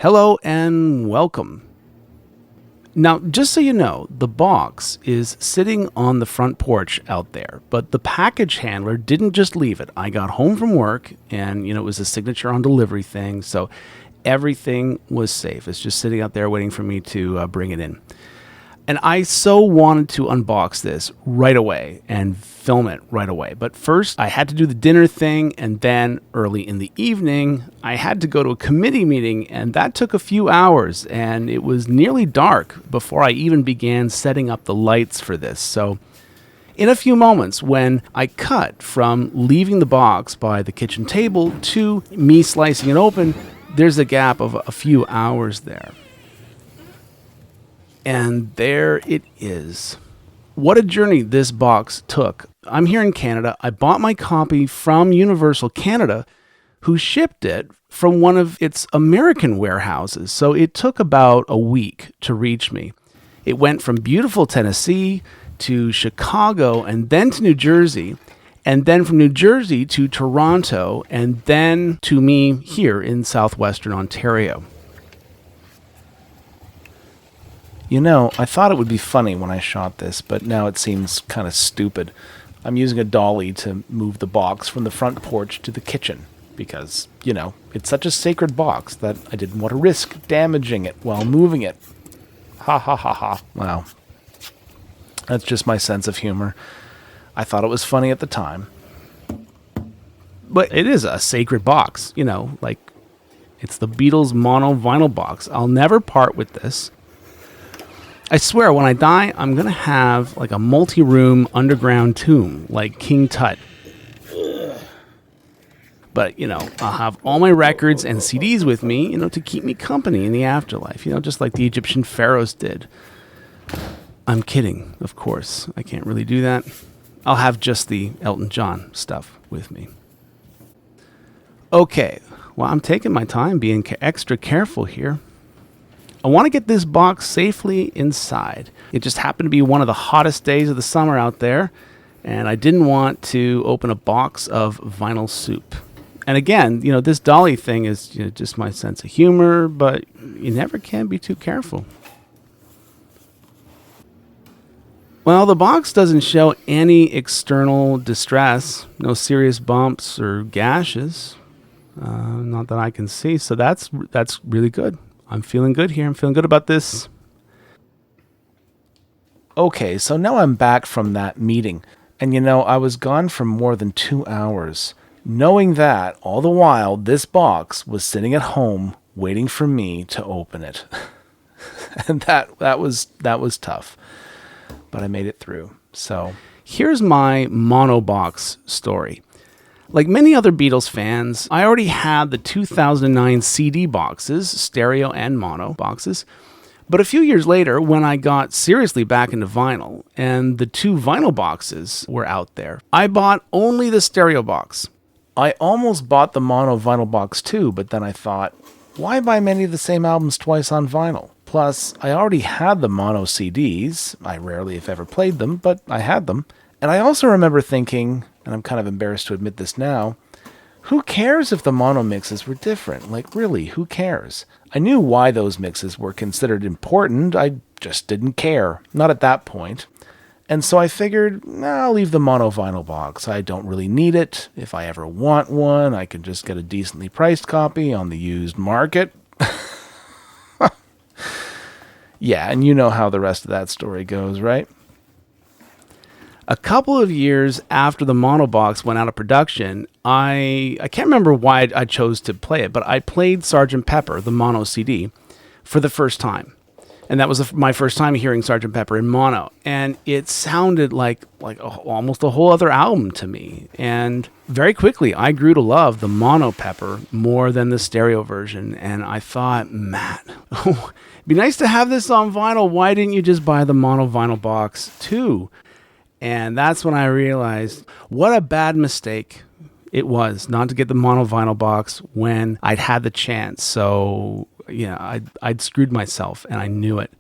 Hello and welcome. Now, just so you know, the box is sitting on the front porch out there, but the package handler didn't just leave it. I got home from work and, it was a signature on delivery thing, so everything was safe. It's just sitting out there waiting for me to bring it in. And I so wanted to unbox this right away and film it right away. But first, I had to do the dinner thing, and then early in the evening, I had to go to a committee meeting, and that took a few hours, and it was nearly dark before I even began setting up the lights for this. So in a few moments, when I cut from leaving the box by the kitchen table to me slicing it open, there's a gap of a few hours there. And there it is. What a journey this box took. I'm here in Canada. I bought my copy from Universal Canada, who shipped it from one of its American warehouses. So it took about a week to reach me. It went from beautiful Tennessee to Chicago and then to New Jersey, and then from New Jersey to Toronto, and then to me here in southwestern Ontario. I thought it would be funny when I shot this, but now it seems kind of stupid. I'm using a dolly to move the box from the front porch to the kitchen because, it's such a sacred box that I didn't want to risk damaging it while moving it. Ha ha ha ha. Wow. That's just my sense of humor. I thought it was funny at the time. But it is a sacred box, it's the Beatles mono vinyl box. I'll never part with this. I swear, when I die, I'm going to have like a multi-room underground tomb, like King Tut. But, I'll have all my records and CDs with me, to keep me company in the afterlife, just like the Egyptian pharaohs did. I'm kidding, of course. I can't really do that. I'll have just the Elton John stuff with me. Okay, well, I'm taking my time being extra careful here. I want to get this box safely inside. It just happened to be one of the hottest days of the summer out there, and I didn't want to open a box of vinyl soup. And again, this dolly thing is just my sense of humor, but you never can be too careful. Well, the box doesn't show any external distress, no serious bumps or gashes, not that I can see, so that's really good. I'm feeling good here. I'm feeling good about this. Okay, so now I'm back from that meeting. And I was gone for more than 2 hours. Knowing that, all the while, this box was sitting at home waiting for me to open it. And that was tough. But I made it through. So here's my mono box story. Like many other Beatles fans, I already had the 2009 CD boxes, stereo and mono boxes. But a few years later, when I got seriously back into vinyl and the 2 vinyl boxes were out there, I bought only the stereo box. I almost bought the mono vinyl box too, but then I thought, why buy many of the same albums twice on vinyl? Plus, I already had the mono CDs. I rarely, if ever, played them, but I had them. And I also remember thinking, and I'm kind of embarrassed to admit this now, who cares if the mono mixes were different? Like, really, who cares? I knew why those mixes were considered important. I just didn't care. Not at that point. And so I figured, I'll leave the mono vinyl box. I don't really need it. If I ever want one, I can just get a decently priced copy on the used market. Yeah, and you know how the rest of that story goes, right? A couple of years after the mono box went out of production, I can't remember why I chose to play it, but I played Sgt. Pepper, the mono CD, for the first time. And that was my first time hearing Sgt. Pepper in mono. And it sounded like almost a whole other album to me. And very quickly, I grew to love the mono Pepper more than the stereo version. And I thought, Matt, it'd be nice to have this on vinyl. Why didn't you just buy the mono vinyl box too? And that's when I realized what a bad mistake it was not to get the mono vinyl box when I'd had the chance. So, I'd screwed myself and I knew it.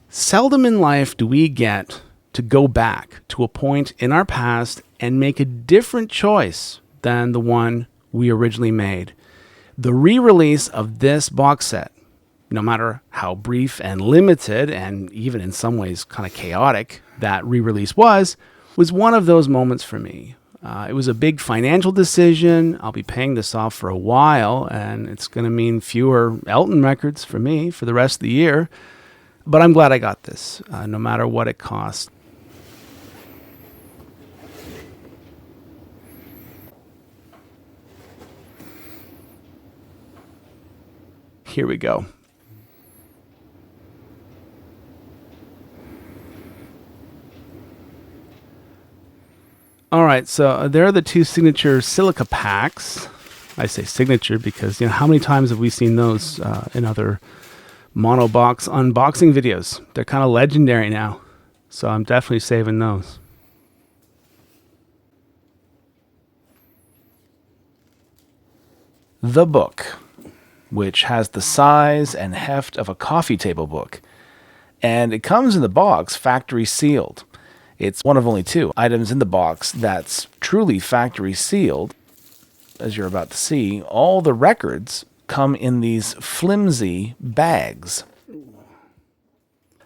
Seldom in life do we get to go back to a point in our past and make a different choice than the one we originally made. The re-release of this box set, no matter how brief and limited, and even in some ways kind of chaotic that re-release was one of those moments for me. It was a big financial decision. I'll be paying this off for a while, and it's going to mean fewer Elton records for me for the rest of the year. But I'm glad I got this, no matter what it cost. Here we go. All right, so there are the two signature silica packs. I say signature because, how many times have we seen those in other mono box unboxing videos? They're kind of legendary now, so I'm definitely saving those. The book, which has the size and heft of a coffee table book, and it comes in the box factory sealed. It's one of only two items in the box that's truly factory sealed. As you're about to see, all the records come in these flimsy bags.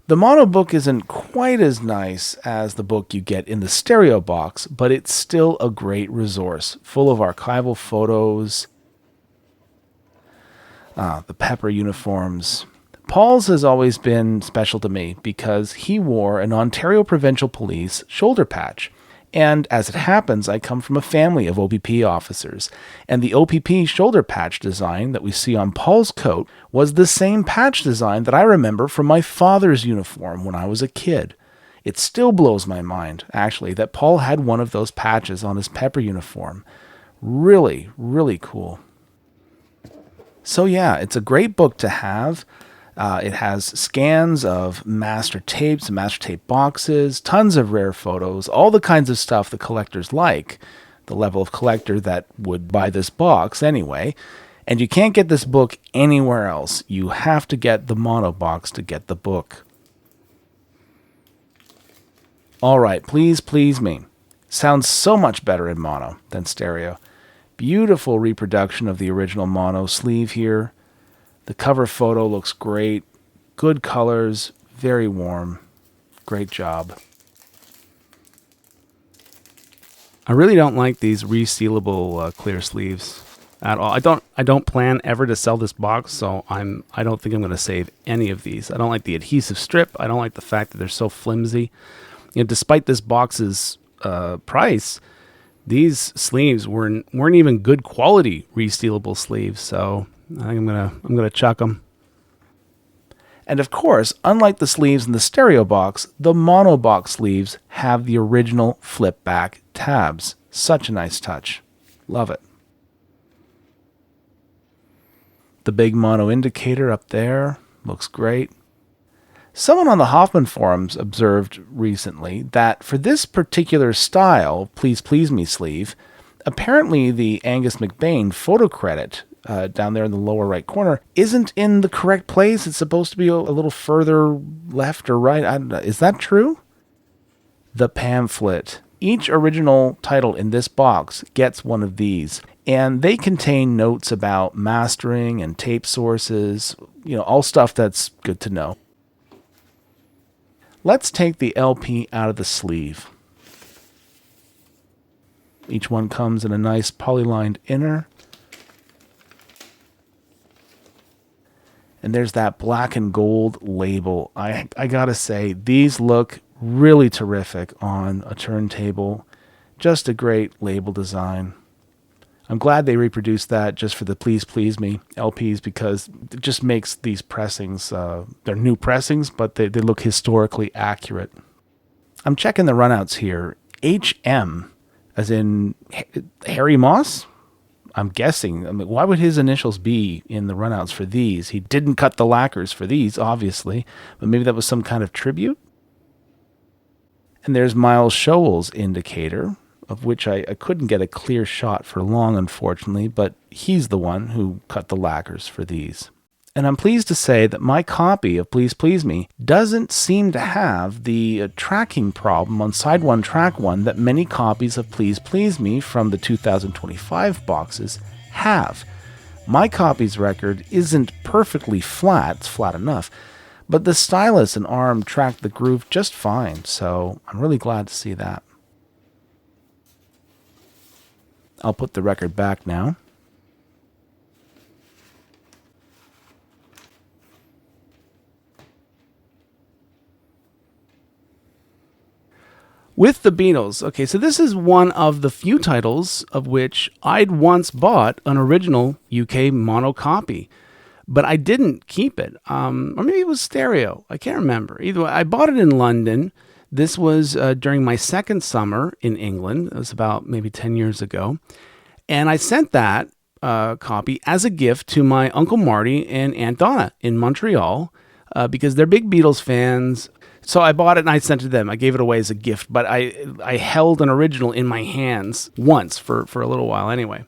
The mono book isn't quite as nice as the book you get in the stereo box, but it's still a great resource, full of archival photos, the Pepper uniforms. Paul's has always been special to me because he wore an Ontario Provincial Police shoulder patch. And as it happens, I come from a family of OPP officers. And the OPP shoulder patch design that we see on Paul's coat was the same patch design that I remember from my father's uniform when I was a kid. It still blows my mind, actually, that Paul had one of those patches on his Pepper uniform. Really, really cool. So yeah, it's a great book to have. It has scans of master tapes, master tape boxes, tons of rare photos, all the kinds of stuff the collectors like, the level of collector that would buy this box anyway. And you can't get this book anywhere else. You have to get the mono box to get the book. All right, Please Please Me. Sounds so much better in mono than stereo. Beautiful reproduction of the original mono sleeve here. The cover photo looks great. Good colors, very warm. Great job. I really don't like these resealable clear sleeves at all. I don't plan ever to sell this box, so I don't think I'm going to save any of these. I don't like the adhesive strip. I don't like the fact that they're so flimsy. Despite this box's price, these sleeves weren't even good quality resealable sleeves, so I think I'm gonna chuck them. And of course, unlike the sleeves in the stereo box, the mono box sleeves have the original flip back tabs. Such a nice touch. Love it. The big mono indicator up there looks great. Someone on the Hoffman forums observed recently that for this particular style, Please Please Me sleeve, apparently the Angus McBain photo credit down there in the lower right corner isn't in the correct place. It's supposed to be a little further left or right. I don't know. Is that true? The pamphlet. Each original title in this box gets one of these, and they contain notes about mastering and tape sources, all stuff that's good to know. Let's take the LP out of the sleeve. Each one comes in a nice polylined inner. And there's that black and gold label. I gotta say, these look really terrific on a turntable. Just a great label design. I'm glad they reproduced that just for the Please Please Me LPs because it just makes these pressings, they're new pressings, but they look historically accurate. I'm checking the runouts here. HM, as in Harry Moss? I'm guessing. Why would his initials be in the runouts for these? He didn't cut the lacquers for these, obviously, but maybe that was some kind of tribute. And there's Miles Shoal's indicator, of which I couldn't get a clear shot for long, unfortunately, but he's the one who cut the lacquers for these. And I'm pleased to say that my copy of Please Please Me doesn't seem to have the tracking problem on side 1, track 1 that many copies of Please Please Me from the 2025 boxes have. My copy's record isn't perfectly flat, it's flat enough, but the stylus and arm track the groove just fine, so I'm really glad to see that. I'll put the record back now. With the Beatles, okay, so this is one of the few titles of which I'd once bought an original UK mono copy, but I didn't keep it. Or maybe it was stereo. I can't remember. Either way, I bought it in London. This was during my second summer in England. It was about maybe 10 years ago. And I sent that copy as a gift to my Uncle Marty and Aunt Donna in Montreal because they're big Beatles fans. So I bought it and I sent it to them. I gave it away as a gift, but I held an original in my hands once for a little while anyway.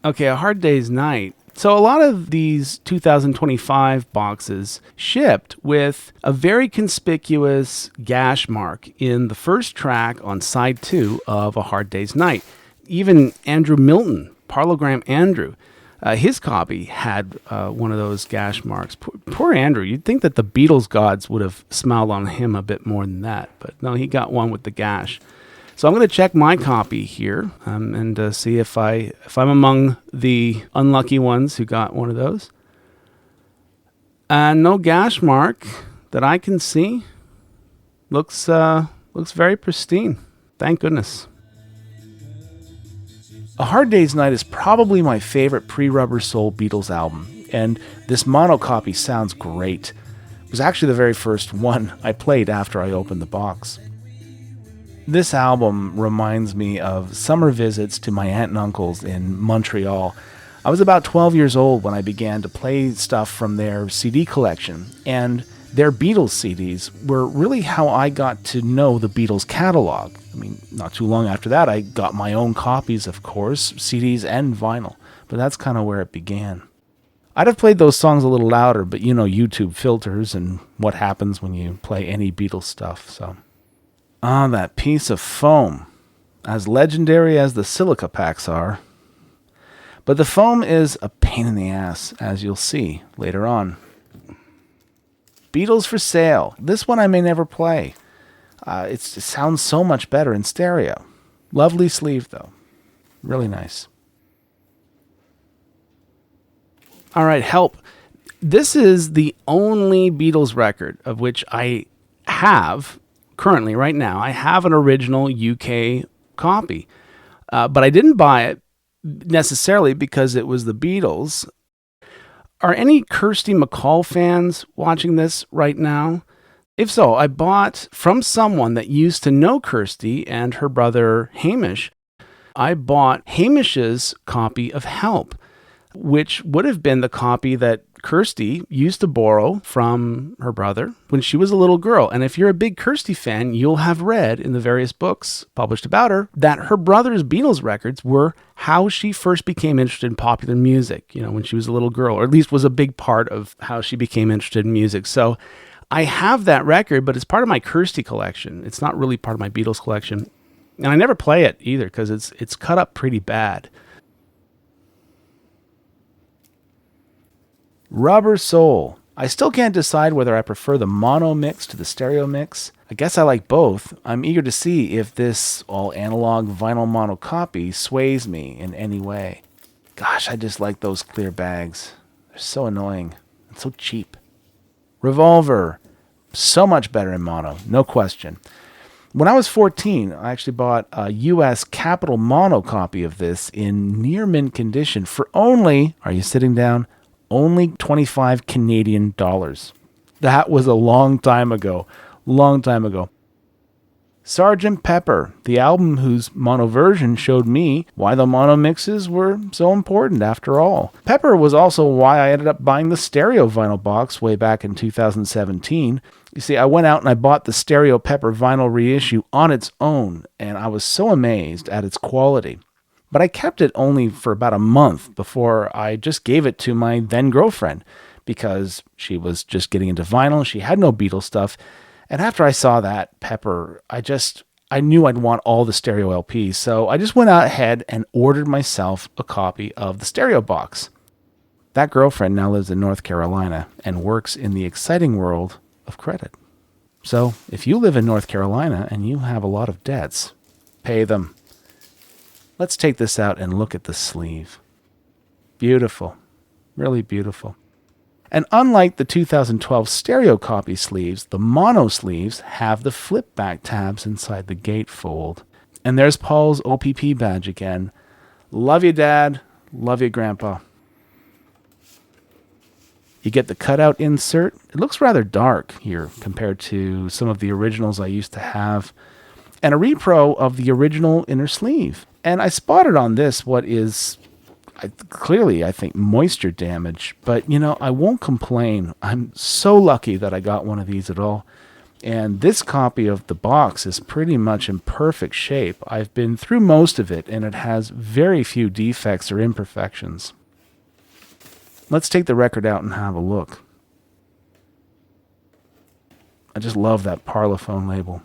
Okay, A Hard Day's Night. So a lot of these 2025 boxes shipped with a very conspicuous gash mark in the first track on side 2 of A Hard Day's Night. Even Andrew Milton, Parlogram Andrew, his copy had one of those gash marks. Poor Andrew. You'd think that the Beatles gods would have smiled on him a bit more than that. But no, he got one with the gash. So I'm going to check my copy here and see if I'm among the unlucky ones who got one of those. No gash mark that I can see. Looks very pristine. Thank goodness. A Hard Day's Night is probably my favorite pre-Rubber Soul Beatles album, and this mono copy sounds great. It was actually the very first one I played after I opened the box. This album reminds me of summer visits to my aunt and uncles in Montreal. I was about 12 years old when I began to play stuff from their CD collection, and their Beatles CDs were really how I got to know the Beatles catalog. I mean, not too long after that, I got my own copies, of course, CDs and vinyl, but that's kind of where it began. I'd have played those songs a little louder, but you know YouTube filters and what happens when you play any Beatles stuff, so. Ah, that piece of foam. As legendary as the silica packs are. But the foam is a pain in the ass, as you'll see later on. Beatles for Sale. This one I may never play. It sounds so much better in stereo. Lovely sleeve, though. Really nice. All right, Help. This is the only Beatles record of which I have, currently, right now, I have an original UK copy. But I didn't buy it necessarily because it was the Beatles. Are any Kirsty MacColl fans watching this right now? If so, I bought from someone that used to know Kirsty and her brother Hamish. I bought Hamish's copy of Help, which would have been the copy that Kirsty used to borrow from her brother when she was a little girl. And if you're a big Kirsty fan, you'll have read in the various books published about her that her brother's Beatles records were how she first became interested in popular music, you know, when she was a little girl, or at least was a big part of how she became interested in music. So I have that record, but it's part of my Kirsty collection. It's not really part of my Beatles collection. And I never play it either because it's cut up pretty bad. Rubber Soul. I still can't decide whether I prefer the mono mix to the stereo mix. I guess I like both. I'm eager to see if this all analog vinyl mono copy sways me in any way. Gosh, I just like those clear bags. They're so annoying and so cheap. Revolver. So much better in mono, no question. When I was 14, I actually bought a US Capitol mono copy of this in near mint condition for only, are you sitting down? Only 25 Canadian dollars. That was a long time ago. Long time ago. Sgt. Pepper, the album whose mono version showed me why the mono mixes were so important after all. Pepper was also why I ended up buying the stereo vinyl box way back in 2017. You see, I went out and I bought the stereo Pepper vinyl reissue on its own, and I was so amazed at its quality. But I kept it only for about a month before I just gave it to my then girlfriend because she was just getting into vinyl. She had no Beatles stuff. And after I saw that Pepper, I knew I'd want all the stereo LPs, so I just went out ahead and ordered myself a copy of the stereo box. That girlfriend now lives in North Carolina and works in the exciting world of credit. So if you live in North Carolina and you have a lot of debts, pay them. Let's take this out and look at the sleeve. Beautiful. Really beautiful. And unlike the 2012 stereo copy sleeves, the mono sleeves have the flip back tabs inside the gatefold. And there's Paul's OPP badge again. Love you, Dad. Love you, Grandpa. You get the cutout insert. It looks rather dark here compared to some of the originals I used to have. And a repro of the original inner sleeve. And I spotted on this what is clearly, I think, moisture damage. But, I won't complain. I'm so lucky that I got one of these at all. And this copy of the box is pretty much in perfect shape. I've been through most of it, and it has very few defects or imperfections. Let's take the record out and have a look. I just love that Parlophone label.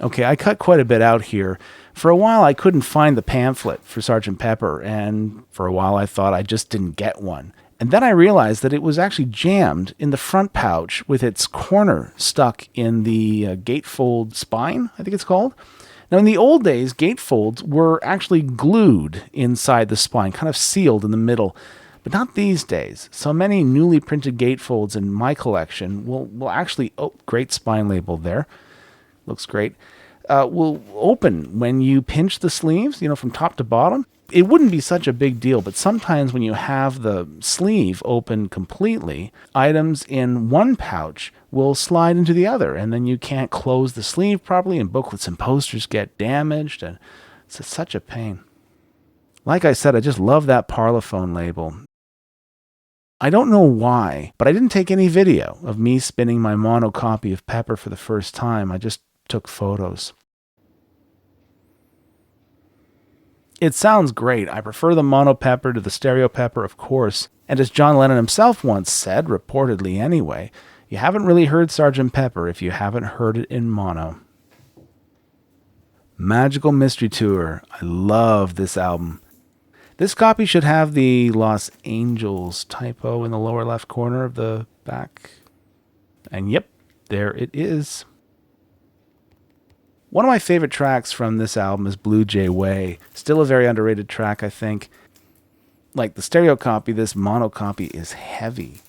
Okay, I cut quite a bit out here. For a while, I couldn't find the pamphlet for Sgt. Pepper, and for a while I thought I just didn't get one. And then I realized that it was actually jammed in the front pouch with its corner stuck in the gatefold spine, I think it's called. Now, in the old days, gatefolds were actually glued inside the spine, kind of sealed in the middle. But not these days. So many newly printed gatefolds in my collection will actually... Oh, great spine label there. Looks great. Will open when you pinch the sleeves, from top to bottom. It wouldn't be such a big deal, but sometimes when you have the sleeve open completely, items in one pouch will slide into the other, and then you can't close the sleeve properly, and booklets and posters get damaged, and it's such a pain. Like I said, I just love that Parlophone label. I don't know why, but I didn't take any video of me spinning my mono copy of Pepper for the first time. I just took photos. It sounds great. I prefer the mono Pepper to the stereo Pepper, of course. And as John Lennon himself once said, reportedly anyway, you haven't really heard Sgt. Pepper if you haven't heard it in mono. Magical Mystery Tour. I love this album. This copy should have the Los Angeles typo in the lower left corner of the back. And yep, there it is. One of my favorite tracks from this album is Blue Jay Way. Still a very underrated track, I think. Like the stereo copy, this mono copy is heavy.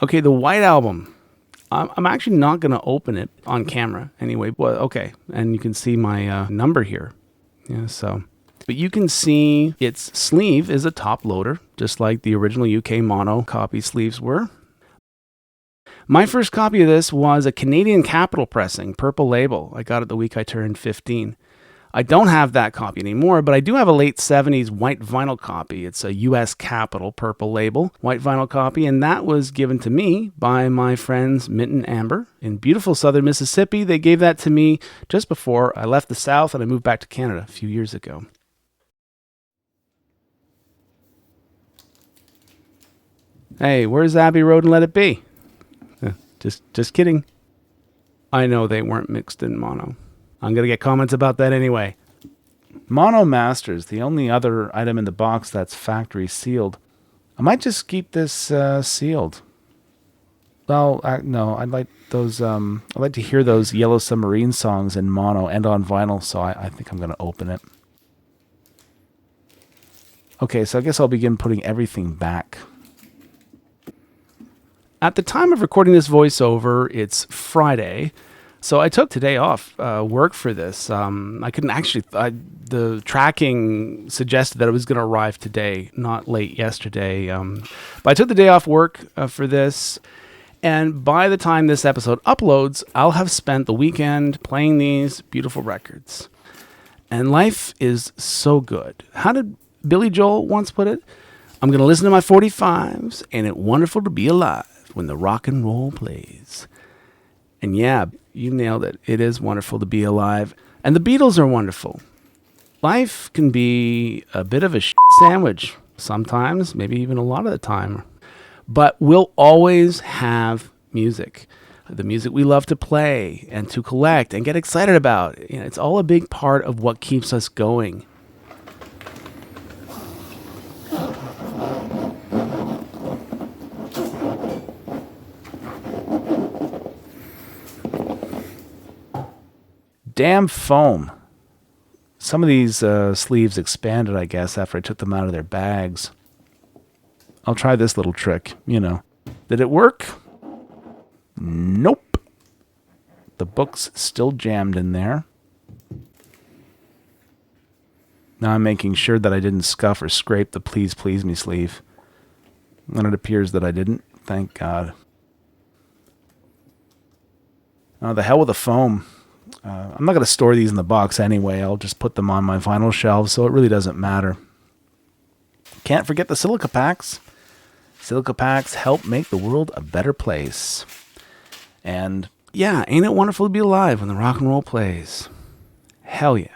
Okay, the White Album. I'm actually not going to open it on camera anyway. Well, okay, and you can see my number here. Yeah, so... But you can see its sleeve is a top loader, just like the original UK mono copy sleeves were. My first copy of this was a Canadian Capital pressing, purple label. I got it the week I turned 15. I don't have that copy anymore, but I do have a late 70s white vinyl copy. It's a US Capital purple label, white vinyl copy, and that was given to me by my friends Mint and Amber in beautiful southern Mississippi. They gave that to me just before I left the South and I moved back to Canada a few years ago. Hey, where's Abbey Road and Let It Be? Just kidding. I know they weren't mixed in mono. I'm going to get comments about that anyway. Mono Masters, the only other item in the box that's factory sealed. I might just keep this sealed. Well, no, I'd like those. I'd like to hear those Yellow Submarine songs in mono and on vinyl, so I think I'm going to open it. Okay, so I guess I'll begin putting everything back. At the time of recording this voiceover, it's Friday, so I took today off work for this. I couldn't actually... the tracking suggested that it was going to arrive today, not late yesterday. But I took the day off work for this, and by the time this episode uploads, I'll have spent the weekend playing these beautiful records. And life is so good. How did Billy Joel once put it? I'm going to listen to my 45s, and it's wonderful to be alive when the rock and roll plays. And yeah, you nailed it. It is wonderful to be alive. And the Beatles are wonderful. Life can be a bit of a sandwich sometimes, maybe even a lot of the time. But we'll always have music. The music we love to play and to collect and get excited about. You know, it's all a big part of what keeps us going. Damn foam. Some of these sleeves expanded, I guess, after I took them out of their bags. I'll try this little trick, you know. Did it work? Nope. The book's still jammed in there. Now I'm making sure that I didn't scuff or scrape the Please Please Me sleeve. And it appears that I didn't. Thank God. Oh, the hell with the foam. I'm not going to store these in the box anyway. I'll just put them on my vinyl shelves, so it really doesn't matter. Can't forget the silica packs. Silica packs help make the world a better place. And yeah, ain't it wonderful to be alive when the rock and roll plays? Hell yeah.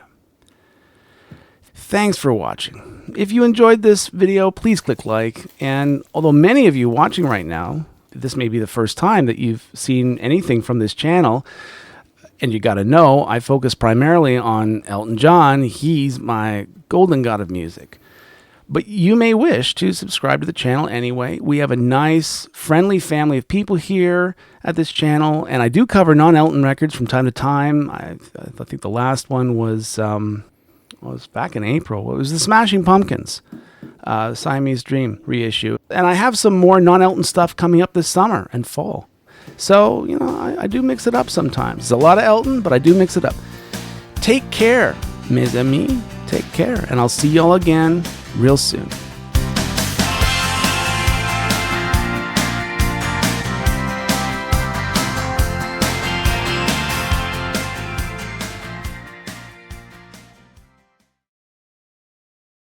Thanks for watching. If you enjoyed this video, please click like. And although many of you watching right now, this may be the first time that you've seen anything from this channel, and you got to know, I focus primarily on Elton John. He's my golden god of music. But you may wish to subscribe to the channel anyway. We have a nice, friendly family of people here at this channel, and I do cover non-Elton records from time to time. I think the last one was back in April. It was the Smashing Pumpkins, Siamese Dream reissue. And I have some more non-Elton stuff coming up this summer and fall. So, you know, I do mix it up sometimes. It's a lot of Elton, but I do mix it up. Take care, mes amis. Take care. And I'll see y'all again real soon.